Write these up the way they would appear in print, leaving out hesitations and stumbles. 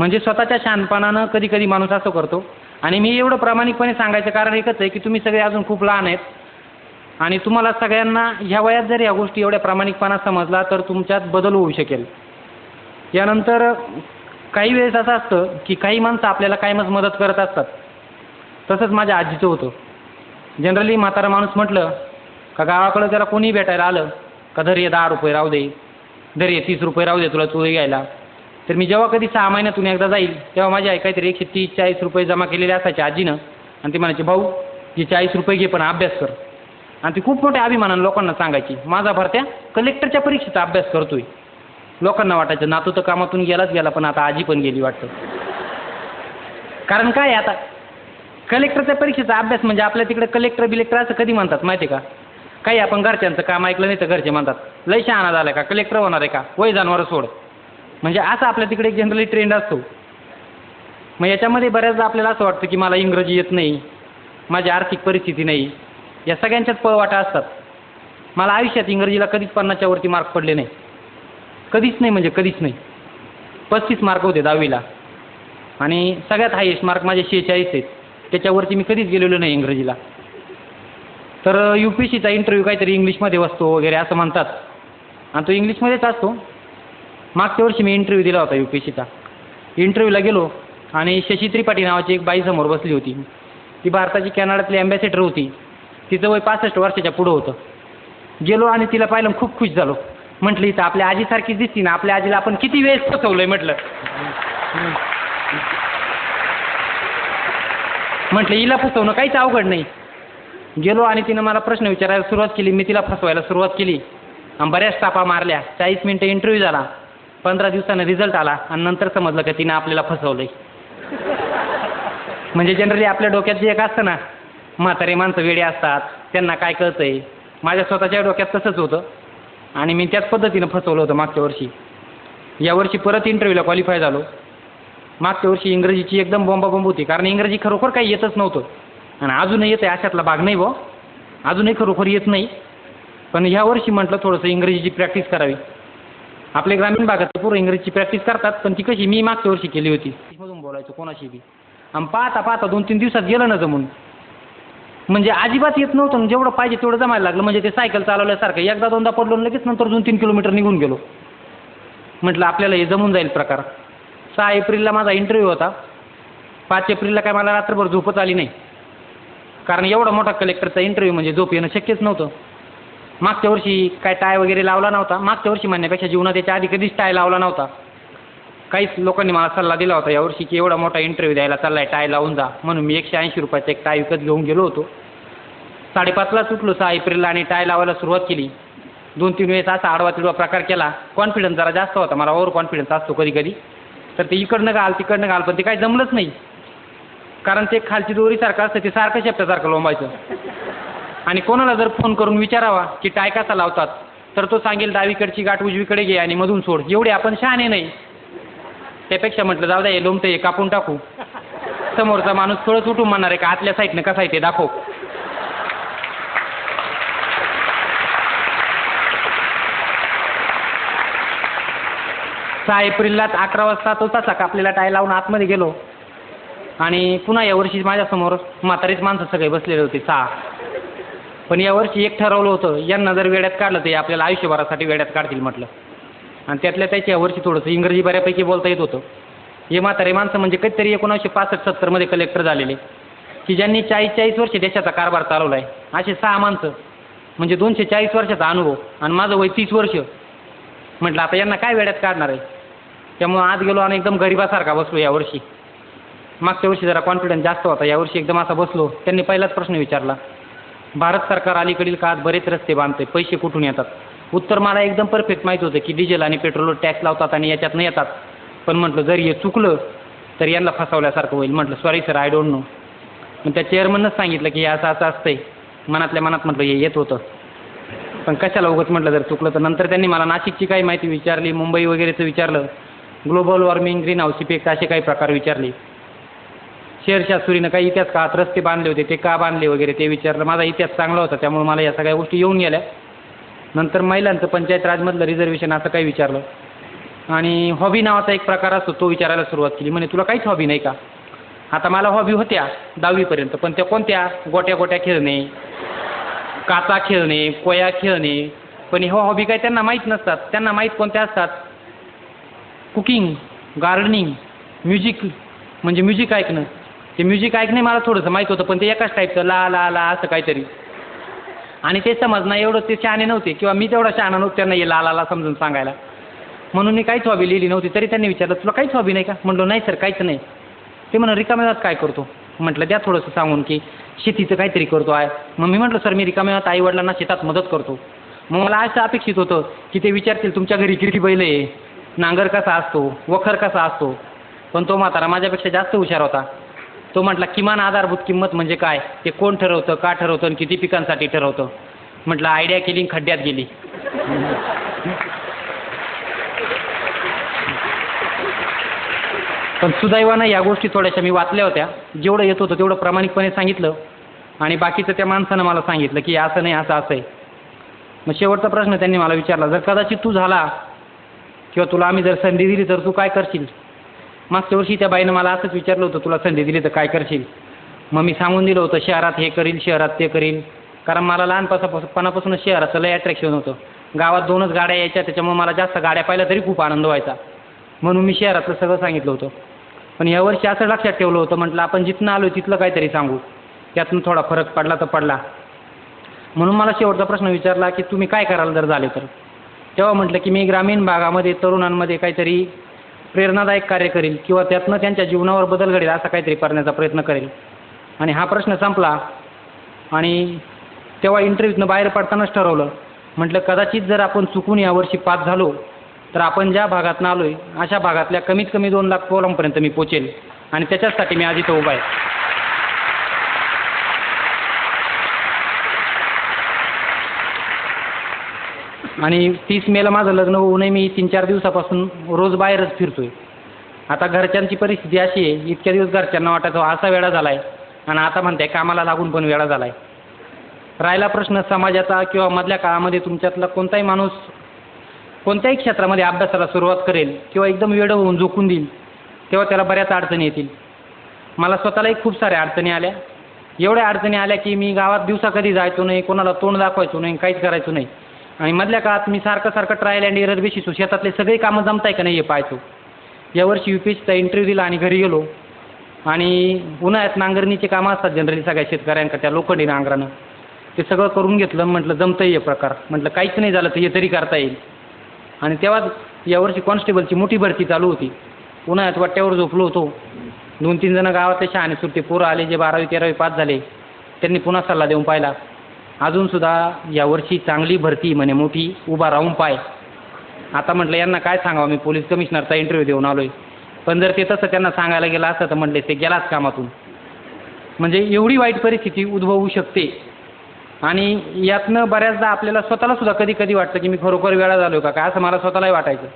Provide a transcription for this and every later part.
म्हणजे स्वतःच्या शहाणपणानं कधी कधी माणूस असं करतो. आणि मी एवढं प्रामाणिकपणे सांगायचं कारण एकच आहे की तुम्ही सगळे अजून खूप लहान आहेत आणि तुम्हाला सगळ्यांना ह्या वयात जर या गोष्टी एवढ्या प्रामाणिकपणा समजला तर तुमच्यात बदल होऊ शकेल. यानंतर काही वेळेस असं असतं की काही माणसं आपल्याला कायमच मदत करत असतात. तसंच माझ्या आजीचं होतं. जनरली म्हातारा माणूस म्हटलं का गावाकडं त्याला कोणी भेटायला आलं का धर ये 10 रुपये राहू दे, धर ये 30 रुपये राहू दे तुला चोळी घ्यायला. तर मी जेव्हा कधी 6 महिन्यातून एकदा जाईल तेव्हा माझी आई काहीतरी 130-40 रुपये जमा केलेले असायचे आजीनं आणि ती म्हणायची भाऊ हे 40 रुपये घे पण अभ्यास कर. आणि ती खूप मोठ्या अभिमानानं लोकांना सांगायची माझा भरत्या कलेक्टरच्या परीक्षेचा अभ्यास करतोय. लोकांना वाटायचं नातू तर कामातून गेलाच गेला पण आता आजी पण गेली वाटतं. कारण काय आता कलेक्टरच्या परीक्षेचा अभ्यास म्हणजे आपल्या तिकडे कलेक्टर बिलेक्टर असं कधी म्हणतात माहिती आहे का? काही आपण घरच्यांचं काम ऐकलं नाही तर घरचे म्हणतात लय शहाणा झाला का कलेक्टर होणार आहे का वय जनावर सोड. म्हणजे असं आपल्या तिकडे एक जनरली ट्रेंड असतो. मग याच्यामध्ये बऱ्याचदा आपल्याला असं वाटतं की मला इंग्रजी येत नाही, माझी आर्थिक परिस्थिती नाही, या सगळ्यांच्याच पळवाटा असतात. मला आयुष्यात इंग्रजीला कधीच 50च्या वरती मार्क पडले नाही, कधीच नाही म्हणजे कधीच नाही. 35 मार्क होते 10वीला आणि सगळ्यात हायेस्ट मार्क माझे 46 आहेत. त्याच्यावरती मी कधीच गेलेलो नाही इंग्रजीला. तर UPSCचा इंटरव्ह्यू काहीतरी इंग्लिशमध्ये असतो वगैरे असं म्हणतात आणि तो इंग्लिशमध्येच असतो. मागच्या वर्षी मी इंटरव्ह्यू दिला होता UPSCचा. इंटरव्ह्यूला गेलो आणि शशी त्रिपाठी नावाची एक बाई समोर बसली होती. ती भारताची कॅनडातली ॲम्बॅसेडर होती. तिचं वय 65 वर्षाच्या पुढं होतं. गेलो आणि तिला पाहिलं खूप खुश झालो. म्हटलं इथं आपल्या आजीसारखीच दिसती ना, आपल्या आजीला आपण किती वेळेस फसवलंय म्हटलं. म्हटलं हिला फसवणं काहीच अवघड नाही. गेलो आणि तिनं मला प्रश्न विचारायला सुरुवात केली. मी तिला फसवायला सुरुवात केली आणि बऱ्याच टापा मारल्या. 40 मिनिटं इंटरव्ह्यू झाला. 15 दिवसानं रिझल्ट आला आणि नंतर समजलं का तिनं आपल्याला फसवलंय. म्हणजे जनरली आपल्या डोक्यात जे एक असतं ना म्हातारे माणसं वेडे असतात त्यांना काय कळतंय, माझ्या स्वतःच्या डोक्यात तसंच होतं आणि मी त्याच पद्धतीनं फसवलं होतं मागच्या वर्षी. यावर्षी परत इंटरव्ह्यूला क्वालिफाय झालो. मागच्या वर्षी इंग्रजीची एकदम बॉम्बाबॉम्ब होती कारण इंग्रजी खरोखर काही येतच नव्हतं आणि अजूनही येतं आहे अशातला भाग नाही भाऊ, अजूनही खरोखर येत नाही. पण ह्या वर्षी म्हटलं थोडंसं इंग्रजीची प्रॅक्टिस करावी. आपल्या ग्रामीण भागात पूर्ण इंग्रजीची प्रॅक्टिस करतात पण ती कशी मी मागच्या वर्षी केली होती. मधून बोलायचं कोणाशी बी आणि पाहता पाहता 2-3 दिवसात गेलं ना जमून. म्हणजे अजिबात येत नव्हतं, जेवढं पाहिजे तेवढं जमायला लागलं. म्हणजे ते सायकल चालवल्यासारखं एकदा दोनदा पडलो लगेच नंतर 2-3 किलोमीटर निघून गेलो. म्हटलं आपल्याला हे जमून जाईल प्रकार. 6 एप्रिलला माझा इंटरव्ह्यू होता. 5 एप्रिलला काय मला रात्रभर झोपच आली नाही कारण एवढा मोठा कलेक्टरचा इंटरव्ह्यू म्हणजे झोप येणं शक्यच नव्हतं. मागच्या वर्षी काय टाय वगैरे लावला नव्हता. मागच्या वर्षी म्हणण्यापेक्षा जीवनात याच्या आधी कधीच टाय लावला नव्हता. काहीच लोकांनी मला सल्ला दिला होता यावर्षी की एवढा मोठा इंटरव्ह्यू द्यायला चाललाय टाय लावून जा. म्हणून मी 180 रुपयाचा एक टाय विकत घेऊन गेलो होतो. 5:30ला उठलो 6 एप्रिलला आणि टाय लावायला सुरुवात केली. 2-3 वेळेस असा आडवा तिडवा प्रकार केला. कॉन्फिडन्स जरा जास्त होता मला, ओव्हर कॉन्फिडन्स असतो कधी कधी. तर ते इकडनं घाल तिकडनं घाल पण ते काही जमलंच नाही कारण ते खालची दोरीसारखं असतं ते सारखं शेपटासारखं लोंबायचं. आणि कोणाला जर फोन करून विचारावा की टाय कसा लावतात तर तो सांगेल डावीकडची गाठ उजवीकडे घे आणि मधून सोड. एवढे आपण शहाणे नाही. त्यापेक्षा म्हटलं जाऊ द्या हे लोंबतं हे कापून टाकू. समोरचा माणूस थोडंच उठून म्हणणार आहे का आतल्या साईडनं कसा आहे ते दाखव. सहा एप्रिलला 11 वाजता तो तसा कापलेला टाय लावून आतमध्ये गेलो आणि पुन्हा यावर्षी माझ्यासमोर म्हातारीच माणसं सगळे बसलेले होते 6. पण यावर्षी एक ठरवलं होतं यांना जर वेड्यात काढलं ते आपल्याला आयुष्यभरासाठी वेड्यात काढतील म्हटलं. आणि त्यातल्या त्याच्या यावर्षी थोडंसं इंग्रजी बऱ्यापैकी बोलता येत होतं. हे म्हातारे माणसं म्हणजे कधीतरी 1965-70 कलेक्टर झालेले की ज्यांनी 40-40 वर्ष देशाचा कारभार चालवला आहे. असे 6 माणसं म्हणजे 240 वर्षाचा अनुभव आणि माझं वय 30 वर्ष. म्हटलं आता यांना काय वेड्यात काढणार आहे. त्यामुळं आज गेलो आणि एकदम गरिबासारखा बसलो यावर्षी. मागच्या वर्षी जरा कॉन्फिडन्स जास्त होता, यावर्षी एकदम असा बसलो. त्यांनी पहिलाच प्रश्न विचारला, भारत सरकार अलीकडील काळात बरेच रस्ते बांधते, पैसे कुठून येतात. उत्तर मला एकदम परफेक्ट माहीत होतं की डिझेल आणि पेट्रोलवर टॅक्स लावतात आणि याच्यातनं येतात. पण म्हटलं जर हे चुकलं तर यांना फसवल्यासारखं होईल. म्हटलं sorry sir I don't know. मग त्या चेअरमनच सांगितलं की हे असं असं असतंय. मनातल्या मनात म्हटलं हे येत होतं पण कशाला उगाच म्हटलं जर चुकलं तर. नंतर त्यांनी मला नाशिकची काही माहिती विचारली, मुंबई वगैरेचं विचारलं, global warming, green house effect असे काही प्रकार विचारले. शेरशाह काही इतिहास काळात रस्ते बांधले होते ते का बांधले वगैरे ते विचारलं. माझा इतिहास चांगला होता त्यामुळे मला या सगळ्या गोष्टी येऊन गेल्या. नंतर महिलांचं पंचायत राजमधलं रिझर्वेशन असं काही विचारलं आणि हॉबी नावाचा एक प्रकार असतो तो विचारायला सुरुवात केली. म्हणे तुला काहीच हॉबी नाही का? आता मला हॉबी होत्या 10वीपर्यंत, पण त्या कोणत्या? गोट्या गोट्या खेळणे, काचा खेळणे, कोया खेळणे. पण ह्या हॉबी काय त्यांना माहीत नसतात. त्यांना माहीत कोणत्या असतात? कुकिंग, गार्डनिंग, म्युझिक, म्हणजे म्युझिक ऐकणं. ते म्युझिक ऐकणे मला थोडंसं माहीत होतं, पण ते एकाच टाईपचं ला ला ला असं काहीतरी. आणि ते समजणं एवढं ते शहाणे नव्हते किंवा मी तेवढा शहाणा नव्हतं त्यांना हे ला ला ला समजून सांगायला. म्हणून मी काहीच हॉबी लिहिली नव्हती. तरी त्यांनी विचारलं तुला काहीच हॉबी नाही का? म्हटलं नाही सर काहीच नाही. ते म्हणून रिकाम्या वेळात काय करतो? म्हटलं द्या थोडंसं सांगून की शेतीचं काहीतरी करतो आहे. मग मी म्हटलं सर मी रिकाम्या वेळात आईवडिलांना शेतात मदत करतो. मग मला असं अपेक्षित होतं की ते विचारतील तुमच्या घरी किती बैल आहे, नांगर कसा असतो, वखर कसा असतो. पण तो म्हातारा माझ्यापेक्षा जास्त हुशार होता. तो म्हटला किमान आधारभूत किंमत म्हणजे काय, ते कोण ठरवतं, का ठरवतं आणि किती पिकांसाठी ठरवतं. म्हटलं आयडिया केली खड्ड्यात गेली. पण सुदैवानं या गोष्टी थोड्याशा मी वाचल्या होत्या. जेवढं येत होतं तेवढं प्रामाणिकपणे सांगितलं आणि बाकीचं त्या माणसानं मला सांगितलं की असं नाही असं असं आहे. मग शेवटचा प्रश्न त्यांनी मला विचारला जर कदाचित तू झाला किंवा तुला आम्ही जर संधी दिली तर तू काय करशील? मागच्या वर्षी त्या बाईनं मला असंच विचारलं होतं तुला संधी दिली तर काय करशील? मग मी सांगून दिलं होतं शहरात हे करील, शहरात ते करील. कारण मला लहानपणापासूनच शहराचं लय अट्रॅक्शन होतं. गावात 2च गाड्या यायच्या त्याच्यामुळे मला जास्त गाड्या पाहिल्या तरी खूप आनंद व्हायचा. म्हणून मी शहरातलं सगळं सांगितलं होतं. पण यावर्षी असं लक्षात ठेवलं होतं म्हटलं आपण जिथनं आलो तिथलं काहीतरी सांगू, त्यातून थोडा फरक पडला तर पडला. म्हणून मला शेवटचा प्रश्न विचारला की तुम्ही काय कराल जर झाले तर? तेव्हा म्हटलं की मी ग्रामीण भागामध्ये तरुणांमध्ये काहीतरी प्रेरणादायक कार्य करेल किंवा त्यातनं त्यांच्या जीवनावर बदल घडेल असं काहीतरी करण्याचा प्रयत्न करेल. आणि हा प्रश्न संपला आणि तेव्हा इंटरव्ह्यूतनं बाहेर पडतानाच ठरवलं म्हटलं कदाचित जर आपण चुकून यावर्षी पास झालो तर आपण ज्या भागातनं आलो आहे अशा भागातल्या कमीत कमी 2 लाख पोरांपर्यंत मी पोचेल आणि त्याच्याचसाठी मी आज इथं उभा आहे. आणि 30 मेला माझं लग्न होऊनही मी 3-4 दिवसापासून रोज बाहेरच फिरतोय. आता घरच्यांची परिस्थिती अशी आहे, इतक्या दिवस घरच्यांना वाटायचं असा वेळा झाला आहे आणि आता म्हणते कामाला लागून पण वेळा झाला आहे. राहिला प्रश्न समाजाचा किंवा मधल्या काळामध्ये तुमच्यातला कोणताही माणूस कोणत्याही क्षेत्रामध्ये अभ्यासाला सुरुवात करेल किंवा एकदम वेडं होऊन झोकून देईल तेव्हा त्याला बऱ्याच अडचणी येतील. मला स्वतःलाही खूप साऱ्या अडचणी आल्या. एवढ्या अडचणी आल्या की मी गावात दिवसा कधी जायचो नाही, कोणाला तोंड दाखवायचो नाही, काहीच करायचो नाही. आणि मधल्या काळात मी सारखं ट्रायल अँड एरर बेसिस शेतातले सगळे कामं जमताय का नाही हे पाहायचो. यावर्षी UPSCचा इंटरव्ह्यू दिला आणि घरी गेलो आणि उन्हाळ्यात नांगरणीचे कामं असतात जनरली सगळ्या शेतकऱ्यांकडे त्या लोखंडी नांगरानं ते सगळं करून घेतलं. म्हटलं जमतं हे प्रकार, म्हटलं काहीच नाही झालं तर हे तरी करता येईल. आणि तेव्हा यावर्षी कॉन्स्टेबलची मोठी भरती चालू होती. उन्हाळ्यात वाट्यावर झोपलो होतो. 2-3 जण गावातले शहाणे सुट्टे पोरं आले जे 12वी-13वी पास झाले त्यांनी पुन्हा सल्ला देऊन पाहिला. अजूनसुद्धा यावर्षी चांगली भरती म्हणे मोठी उभा राहून पाय. आता म्हटलं यांना काय सांगावं, मी पोलीस कमिशनरचा इंटरव्ह्यू देऊन आलो आहे. पण जर ते तसं त्यांना सांगायला गेलं असतं तर म्हटले ते गेलाच कामातून. म्हणजे एवढी वाईट परिस्थिती उद्भवू शकते. आणि यातनं बऱ्याचदा आपल्याला स्वतःला सुद्धा कधी कधी वाटतं की मी खरोखर वेळा झालो का काय, असं मला स्वतःलाही वाटायचं.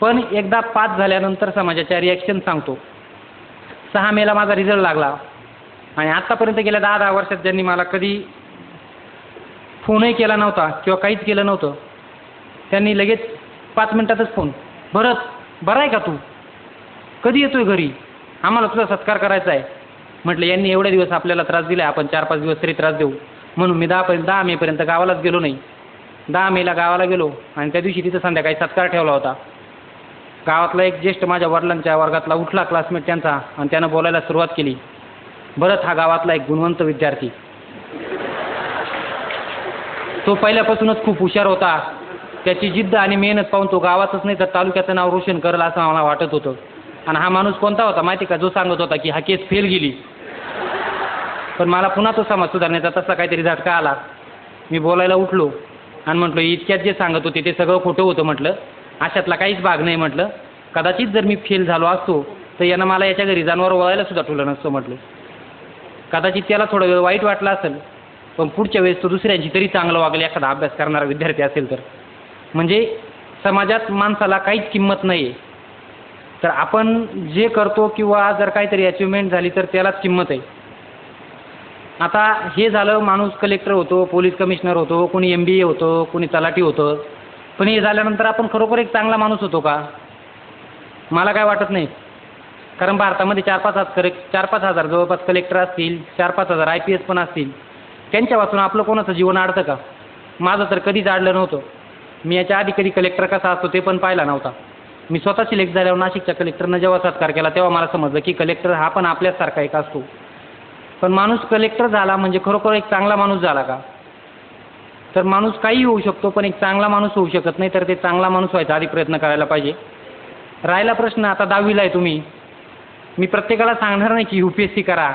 पण एकदा पास झाल्यानंतर समाजाच्या रिॲक्शन सांगतो. 6 मेला माझा रिझल्ट लागला आणि आत्तापर्यंत गेल्या 10 वर्षात ज्यांनी मला कधी फोनही केला नव्हता किंवा काहीच केलं नव्हतं त्यांनी लगेच 5 मिनिटातच फोन, बरं आहे का तू, कधी येतोय घरी, आम्हाला तुझा सत्कार करायचा आहे. म्हटलं यांनी एवढे दिवस आपल्याला त्रास दिला, आपण 4-5 दिवस तरी त्रास देऊ. म्हणून मी 10 मेपर्यंत गावालाच गेलो नाही. 10 मेला गावाला गेलो आणि त्या दिवशी तिथं संध्याकाळी सत्कार ठेवला होता. गावातला एक ज्येष्ठ माझ्या वडिलांच्या वर्गातला उठला क्लासमेट त्यांचा आणि त्यानं बोलायला सुरुवात केली. भरत हा गावातला एक गुणवंत विद्यार्थी, तो पहिल्यापासूनच खूप हुशार होता. त्याची जिद्द आणि मेहनत पाहून तो गावातच नाही तर तालुक्याचं नाव रोशन करेल असं मला वाटत होतं. आणि हा माणूस कोणता होता माहिती का, जो सांगत होता की हा केस फेल गेली. पण मला पुन्हा तो समाज सुधारण्याचा तसा काहीतरी झटका आला. मी बोलायला उठलो आणि म्हटलं इतक्यात जे सांगत होते ते सगळं खोटं होतं. म्हटलं अशातला काहीच भाग नाही. म्हटलं कदाचित जर मी फेल झालो असतो तर यानं मला याच्या घरी जनावर वळायला सुद्धा ठेवलं नसतं. म्हटलं कदाचित त्याला थोडं वेळ वाईट वाटलं असेल पण पुढच्या वेळेस तो दुसऱ्यांची तरी चांगलं वागेल एखादा अभ्यास करणारा विद्यार्थी असेल तर. म्हणजे समाजात माणसाला काहीच किंमत नाही आहे. तर आपण जे करतो किंवा जर काहीतरी अचिव्हमेंट झाली तर त्यालाच किंमत आहे. आता हे झालं माणूस कलेक्टर होतो, पोलीस कमिशनर होतो, कोणी MBA होतो, कोणी तलाठी होतं. पण हे झाल्यानंतर आपण खरोखर एक चांगला माणूस होतो का? मला काय वाटत नाही. कारण भारतामध्ये 4-5 हजार जवळपास कलेक्टर असतील, 4-5 हजार IPS पण असतील. त्यांच्या वाचून आपलं कोणाचं जीवन अडतं का? माझं तर कधीच अडलं नव्हतं. मी याच्या आधी कधी कलेक्टर कसा असतो ते पण पाहिला नव्हता. मी स्वतः सिलेक्ट झाल्यावर नाशिकच्या कलेक्टरनं जेव्हा सत्कार केला तेव्हा मला समजलं की कलेक्टर हा पण आपल्यासारखा एक असतो. पण माणूस कलेक्टर झाला म्हणजे खरोखर एक चांगला माणूस झाला का? तर माणूस काही होऊ शकतो, पण एक चांगला माणूस होऊ शकत नाही. तर ते चांगला माणूस व्हायचा आधी प्रयत्न करायला पाहिजे. राहिला प्रश्न, आता 10वीला आहे तुम्ही, मी प्रत्येकाला सांगणार नाही की UPSC करा,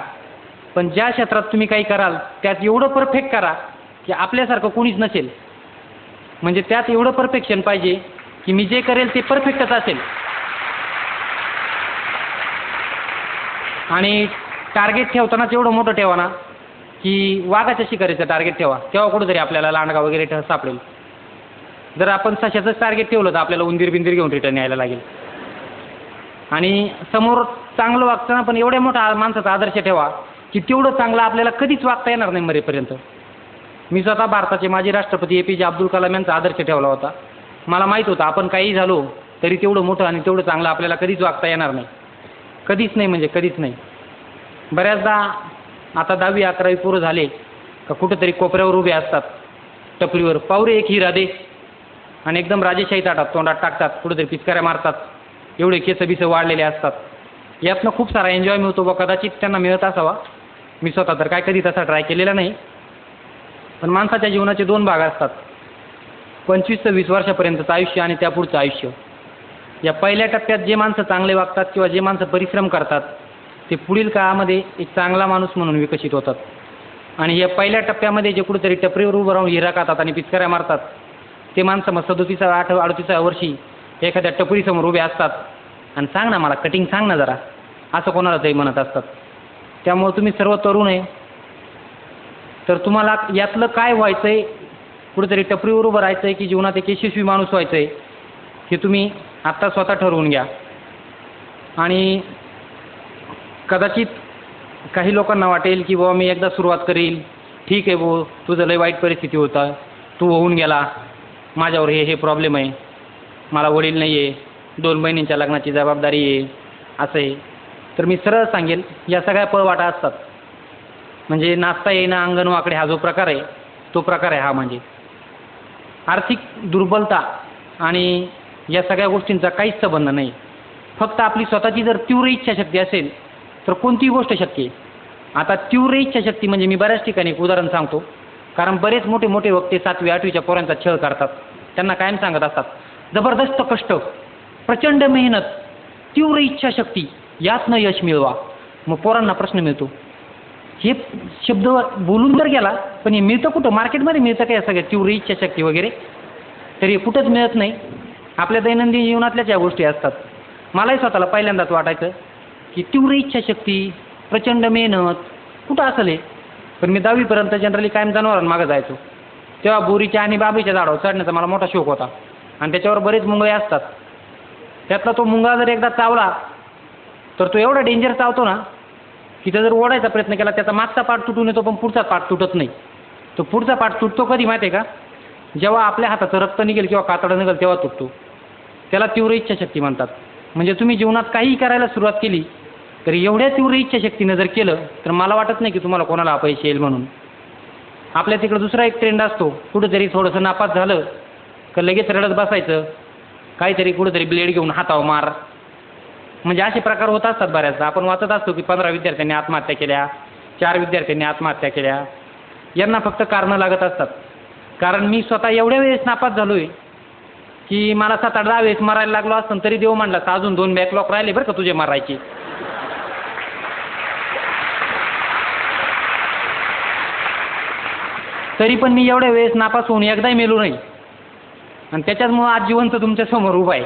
पण ज्या क्षेत्रात तुम्ही काही कराल त्यात एवढं परफेक्ट करा की आपल्यासारखं कोणीच नसेल. म्हणजे त्यात एवढं परफेक्शन पाहिजे की मी जे करेल ते परफेक्टच असेल. आणि टार्गेट ठेवतानाच एवढं मोठं ठेवा ना की वाघाच्या शिकारीचं टार्गेट ठेवा, तेव्हा कुठंतरी आपल्याला लांडगा वगैरे सापडेल. जर आपण सशाचंच टार्गेट ठेवलं तर आपल्याला उंदीर बिंदीर घेऊन रिटर्न यायला लागेल. आणि समोर चांगलं वागताना पण एवढ्या मोठ्या माणसाचा आदर्श ठेवा की तेवढं चांगलं आपल्याला कधीच वागता येणार नाही मरेपर्यंत. मी स्वतः भारताचे माजी राष्ट्रपती APJ अब्दुल कलाम यांचा आदर्श ठेवला होता. मला माहीत होतं आपण काही झालो तरी तेवढं मोठं आणि तेवढं चांगलं आपल्याला कधीच वागता येणार नाही. कधीच नाही म्हणजे कधीच नाही. बऱ्याचदा आता 10वी 11वी पूर्ण झाले का कुठंतरी कोपऱ्यावर उभे असतात टपरीवर, पावरे एक हिरा दे, आणि एकदम राजेशाही ताटात तोंडात टाकतात, कुठंतरी पिचकाऱ्या मारतात, एवढे केस बिस वाढलेले असतात. यातनं खूप सारा एन्जॉय मिळतो बा, कदाचित त्यांना मिळत असावा. मी स्वतः तर काय कधी तसा ट्राय केलेला नाही. पण माणसाच्या जीवनाचे 2 भाग असतात, 25 ते 20 वर्षापर्यंतचं आयुष्य आणि त्यापुढचं आयुष्य. या पहिल्या टप्प्यात जे माणसं चांगले वागतात किंवा जे माणसं परिश्रम करतात ते पुढील काळामध्ये एक चांगला माणूस म्हणून विकसित होतात. आणि या पहिल्या टप्प्यामध्ये जे कुठेतरी टपरीवर उभं राहून हिरा खातात आणि पिचकाऱ्या मारतात ते माणसं मग 37-38 वर्षी एखाद्या टपरीसमोर उभे असतात आणि सांग ना मला कटिंग सांग ना जरा, असं कोणाला तरी म्हणत असतात. त्यामुळे तुम्ही सर्व तरुण आहे तर तुम्हाला यातलं काय व्हायचं आहे, कुठेतरी टपरीवर उभं राहायचं आहे की जीवनात एक यशस्वी माणूस व्हायचं आहे, हे तुम्ही आत्ता स्वतः ठरवून घ्या. आणि कदाचित काही लोकांना वाटेल की बाबा मी एकदा सुरुवात करील, ठीक आहे भाऊ तुझं लय वाईट परिस्थिती होता, तू होऊन गेला, माझ्यावर हे प्रॉब्लेम आहे, मला वडील नाही आहे, 2 बहिणींच्या लग्नाची जबाबदारी आहे, असं आहे. तर मी सरळ सांगेल या सगळ्या पळवाटा असतात. म्हणजे नाचता येईना अंगण वाकडे हा जो प्रकार आहे तो प्रकार आहे हा. म्हणजे आर्थिक दुर्बलता आणि या सगळ्या गोष्टींचा काहीच संबंध नाही. फक्त आपली स्वतःची जर तीव्र इच्छाशक्ती असेल तर कोणतीही गोष्ट शक्य आहे. आता तीव्र इच्छाशक्ती म्हणजे मी बऱ्याच ठिकाणी एक उदाहरण सांगतो, कारण बरेच मोठे मोठे वक्ते 7वी 8वीच्या पोरांचा छळ करतात. त्यांना कायम सांगत असतात जबरदस्त कष्ट, प्रचंड मेहनत, तीव्र इच्छाशक्ती, यातनं यश मिळवा. मग पोरांना प्रश्न मिळतो हे शब्द बोलून तर गेला पण हे मिळतं कुठं? मार्केटमध्ये मिळतं का या सगळ्या तीव्र इच्छाशक्ती वगैरे? तर हे कुठंच मिळत नाही. आपल्या दैनंदिन जीवनातल्याच या गोष्टी असतात. मलाही स्वतःला पहिल्यांदाच वाटायचं की तीव्र इच्छाशक्ती, प्रचंड मेहनत कुठं असेल हे. पण मी 10वीपर्यंत जनरली कायम जनावरांमागं जायचो. तेव्हा बोरीच्या आणि बाबीच्या झाडावर चढण्याचा मला मोठा शौक होता आणि त्याच्यावर बरेच मुंगळे असतात. त्यातला तो मुंगळा जर एकदा चावला तर तो एवढा डेंजर चावतो ना की तो जर ओढायचा प्रयत्न केला त्याचा मागचा पाठ तुटून येतो पण पुढचा पाठ तुटत नाही. तो पुढचा पाठ तुटतो कधी माहिती आहे का? जेव्हा आपल्या हाताचं रक्त निघेल किंवा कातडं निघेल तेव्हा तुटतो. त्याला तीव्र इच्छाशक्ती म्हणतात. म्हणजे तुम्ही जीवनात काहीही करायला सुरुवात केली तर एवढ्या तीव्र इच्छाशक्तीनं जर केलं तर मला वाटत नाही की तुम्हाला कोणाला अपयश येईल म्हणून. आपल्या तिकडं दुसरा एक ट्रेंड असतो, कुठंतरी थोडंसं नापास झालं का लगेच रडत बसायचं, काहीतरी कुठंतरी ब्लेड घेऊन हातावर मार. म्हणजे असे प्रकार होत असतात बऱ्याचदा. आपण वाचत असतो की 15 विद्यार्थ्यांनी आत्महत्या केल्या, 4 विद्यार्थ्यांनी आत्महत्या केल्या. यांना फक्त कारणं लागत असतात. कारण मी स्वतः एवढ्या वेळेस नापास झालो आहे की मला 7-8-10 वेळेस मारायला लागलो असतं तरी देव म्हणला तर अजून 2 बॅकलॉग राहिले बरं का तुझे मारायचे. तरी पण मी एवढ्या वेळेस नापास होऊन एकदाही मेलो नाही आणि त्याच्याचमुळं आज जिवंत तुमच्या समोर उभा आहे.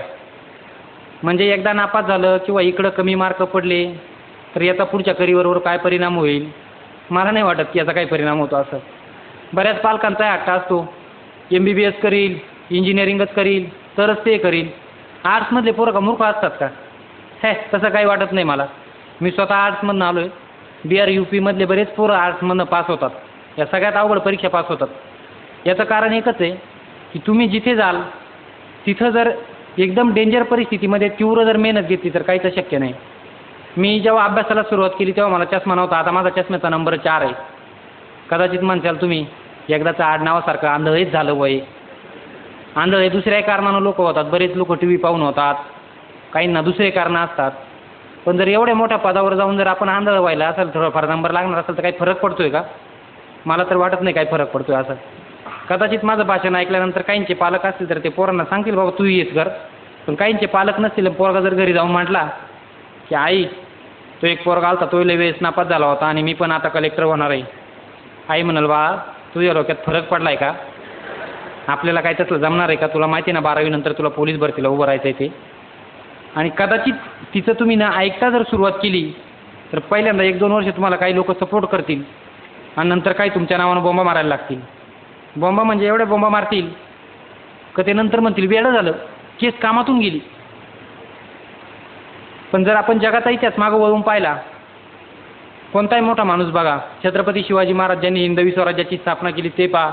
म्हणजे एकदा नापास झालं किंवा इकडं कमी मार्क पडले तर याचा पुढच्या करिअरवर काय परिणाम होईल मला नाही वाटत की याचा काही परिणाम होतो असं. बऱ्याच पालकांचा हट्ट असतो MBBS करील, इंजिनिअरिंगच करील तरच ते करील. आर्ट्समधले पोरं का मूर्ख असतात का? तसं काही वाटत नाही मला. मी स्वतः आर्ट्समधनं आलो आहे. BR UP मधले बरेच पोरं आर्ट्समधनं पास होतात. या सगळ्यात अवघड परीक्षा पास होतात. याचं कारण एकच आहे की तुम्ही जिथे जाल तिथं जर एकदम डेंजर परिस्थितीमध्ये तीव्र जर मेहनत घेतली तर काहीच शक्य नाही. मी जेव्हा अभ्यासाला सुरुवात केली तेव्हा मला चष्मा नव्हता. आता माझा चष्म्याचा नंबर 4 आहे. कदाचित म्हणसाल तुम्ही एकदाचं आडनावासारखं आंधळेच झालं वय. आंधळे दुसऱ्याही कारणानं लोक होतात. बरेच लोक टी व्ही पाहून होतात, काहींना दुसरे कारणं असतात. पण जर एवढ्या मोठ्या पदावर जाऊन जर आपण आंधळ व्हायला असेल, थोडाफार नंबर लागणार असेल तर काही फरक पडतोय का? मला तर वाटत नाही काही फरक पडतोय असं. कदाचित माझं भाषण ऐकल्यानंतर काहींचे पालक असतील तर ते पोरांना सांगतील बाबा तू येस घर. पण काहींचे पालक नसतील, पोरगा जर घरी जाऊन म्हटला की आई तो एक पोरगा आलता, तो लय वेळेस नापास झाला होता आणि मी पण आता कलेक्टर होणार आहे. आई म्हणाल बा तुझ्या डोक्यात फरक पडलाय का? आपल्याला काय तसलं जमणार आहे का? तुला माहिती आहे ना 12वी नंतर तुला पोलीस भरतीला उभं राहायचं आहे ते. आणि कदाचित तिचं तुम्ही ना ऐकता जर सुरुवात केली तर पहिल्यांदा 1-2 वर्ष तुम्हाला काही लोक सपोर्ट करतील आणि नंतर काही तुमच्या नावानं बोंबा मारायला लागतील. बोंबा म्हणजे एवढ्या बोंबा मारतील का ते नंतर म्हणतील वेडं झालं, केस कामातून गेली. पण जर आपण जगाचा इतिहास मागं वळून पाहिला, कोणताही मोठा माणूस बघा, छत्रपती शिवाजी महाराज ज्यांनी हिंदवी स्वराज्याची स्थापना केली ते पहा,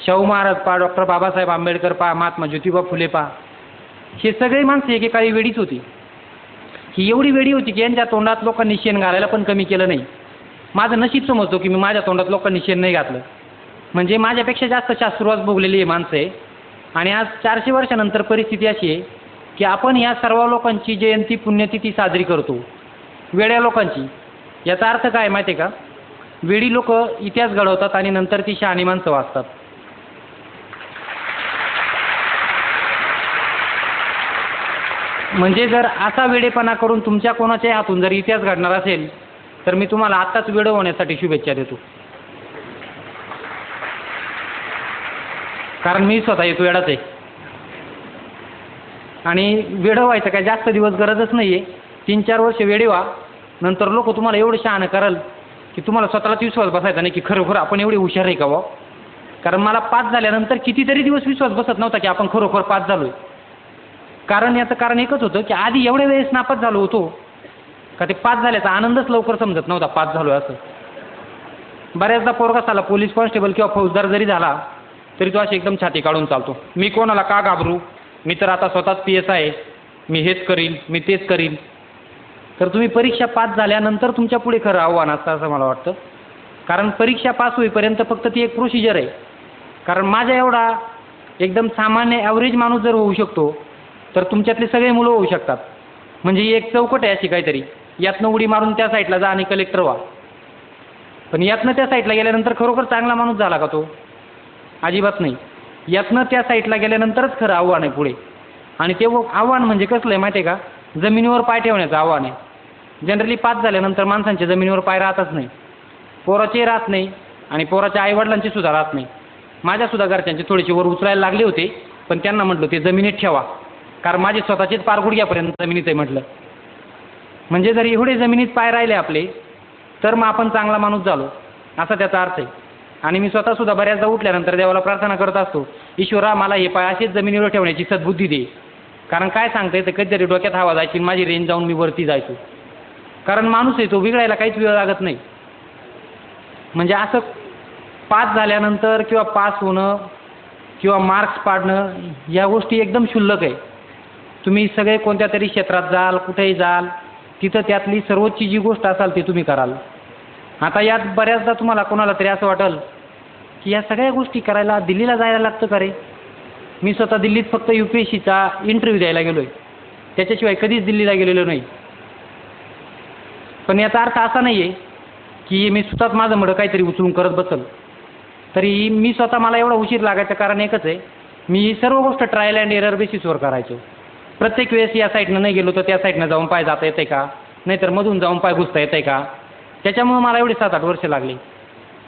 शाहू महाराज पहा, डॉक्टर बाबासाहेब आंबेडकर पहा, महात्मा ज्योतिबा फुले पहा, हे सगळे माणसं एकेकाळी वेडीच होती. ही एवढी वेडी होती की यांच्या तोंडात लोकांनी शेण घालायला पण कमी केलं नाही. माझं नशीब समजतो की मी माझ्या तोंडात लोकांनी शेण नाही घातलं. म्हणजे माझ्यापेक्षा जास्त शास्त्रवास भोगलेली ही माणसं आहे. आणि आज 400 वर्षानंतर परिस्थिती अशी आहे की आपण ह्या सर्व लोकांची जयंती पुण्यतिथी साजरी करतो, वेड्या लोकांची. याचा अर्थ काय माहिती आहे का? वेडी लोक इतिहास घडवतात आणि नंतर ती शहाणी माणसं वाचतात. म्हणजे जर असा वेडेपणा करून तुमच्या कोणाच्याही हातून जर इतिहास घडणार असेल तर मी तुम्हाला आत्ताच वेडं होण्यासाठी शुभेच्छा देतो. कारण मी स्वतः येतो वेडाच आहे. आणि वेडं व्हायचं काय जास्त दिवस गरजच नाही आहे. 3-4 वर्ष वेडे व्हा, नंतर लोक तुम्हाला एवढं शहाणं कराल की तुम्हाला स्वतःलाच विश्वास बसायचा नाही की खरोखर आपण एवढे हुशार आहे का बुवा. कारण मला पास झाल्यानंतर कितीतरी दिवस विश्वास बसत नव्हता की आपण खरोखर पास झालो आहे. कारण याचं कारण एकच होतं की आधी एवढ्या वेळेस नापास झालो होतो का ते पास झाल्याचा आनंदच लवकर समजत नव्हता पास झालो असं. बऱ्याचदा पोरगा साला पोलीस कॉन्स्टेबल किंवा फौजदार जरी झाला तरी तो अशी एकदम छाती काढून चालतो, मी कोणाला का घाबरू, मी तर आता स्वतःच PSI आहे, मी हेच करील, मी तेच करील. तर तुम्ही परीक्षा पास झाल्यानंतर तुमच्या पुढे खरं आव्हान असतं असं मला वाटतं. कारण परीक्षा पास होईपर्यंत फक्त ती एक प्रोसिजर आहे. कारण माझ्या एवढा एकदम सामान्य ॲव्हरेज माणूस जर होऊ शकतो तर तुमच्यातले सगळे मुलं होऊ शकतात. म्हणजे ही एक चौकट आहे अशी काहीतरी, यातनं उडी मारून त्या साईडला जा आणि कलेक्टर व्हा. पण यातनं त्या साईडला गेल्यानंतर खरोखर चांगला माणूस झाला का तो? अजिबात नाही. यातनं त्या साईडला गेल्यानंतरच खरं आव्हान आहे पुढे. आणि ते आव्हान म्हणजे कसलं आहे माहिती आहे का? जमिनीवर पाय ठेवण्याचं आव्हान आहे. जनरली पास झाल्यानंतर माणसांच्या जमिनीवर पाय राहतच नाही. पोराचे राहत नाही आणि पोराच्या आईवडिलांची सुद्धा राहत नाही. माझ्यासुद्धा घरच्यांचे थोडेसे वर उचलायला लागले होते, पण त्यांना म्हटलं ते जमिनीत ठेवा, कारण माझे स्वतःचेच पार गुडघ्यापर्यंत जमिनीत आहे म्हटलं. म्हणजे जर एवढे जमिनीत पाय राहिले आपले तर मग आपण चांगला माणूस झालो असा त्याचा अर्थ आहे. आणि मी स्वतःसुद्धा बऱ्याचदा उठल्यानंतर देवाला प्रार्थना करत असतो, ईश्वरा मला हे पाय असेच जमिनीवर ठेवण्याची सद्बुद्धी दे. कारण काय सांगता येतं कधीतरी डोक्यात हवा जायची माझी रेंज जाऊन मी वरती जायचो. कारण माणूस आहे तो बिघडायला काहीच वेळ लागत नाही. म्हणजे असं पास झाल्यानंतर किंवा पास होणं किंवा मार्क्स पाडणं या गोष्टी एकदम क्षुल्लक आहे. तुम्ही सगळे कोणत्या तरी क्षेत्रात जाल, कुठेही जाल, तिथं त्यातली सर्वोच्च जी गोष्ट असाल ती तुम्ही कराल. आता यात बऱ्याचदा तुम्हाला कोणाला तरी असं वाटेल की या सगळ्या गोष्टी करायला दिल्लीला जायला लागतं का रे? मी स्वतः दिल्लीत फक्त UPSCचा इंटरव्ह्यू द्यायला गेलो आहे, त्याच्याशिवाय कधीच दिल्लीला गेलेलो नाही. पण याचा अर्थ असा नाही आहे की मी स्वतःच माझं मडं काहीतरी उचलून करत बसल. तरी मी स्वतः मला एवढा उशीर लागायचं कारण एकच आहे, मी सर्व गोष्ट ट्रायल अँड एरर बेसिसवर करायचो. प्रत्येक वेळेस या साईडनं नाही गेलो तर त्या साईडनं जाऊन पाय जाता येते का, नाहीतर मधून जाऊन पाय घुसता येते का. त्याच्यामुळं मला एवढे 7-8 वर्ष लागली.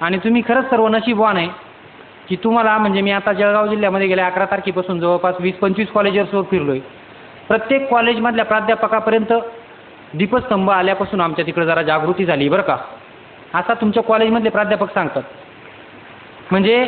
आणि तुम्ही खरंच सर्व नशीबवान आहे की तुम्हाला, म्हणजे मी आता जळगाव जिल्ह्यामध्ये गेल्या 11 तारखेपासून जवळपास 20-25 कॉलेजेसवर फिरलो आहे. प्रत्येक कॉलेजमधल्या प्राध्यापकापर्यंत दीपस्तंभ आल्यापासून आमच्या तिकडे जरा जागृती झाली बरं का, असा तुमच्या कॉलेजमधले प्राध्यापक सांगतात. म्हणजे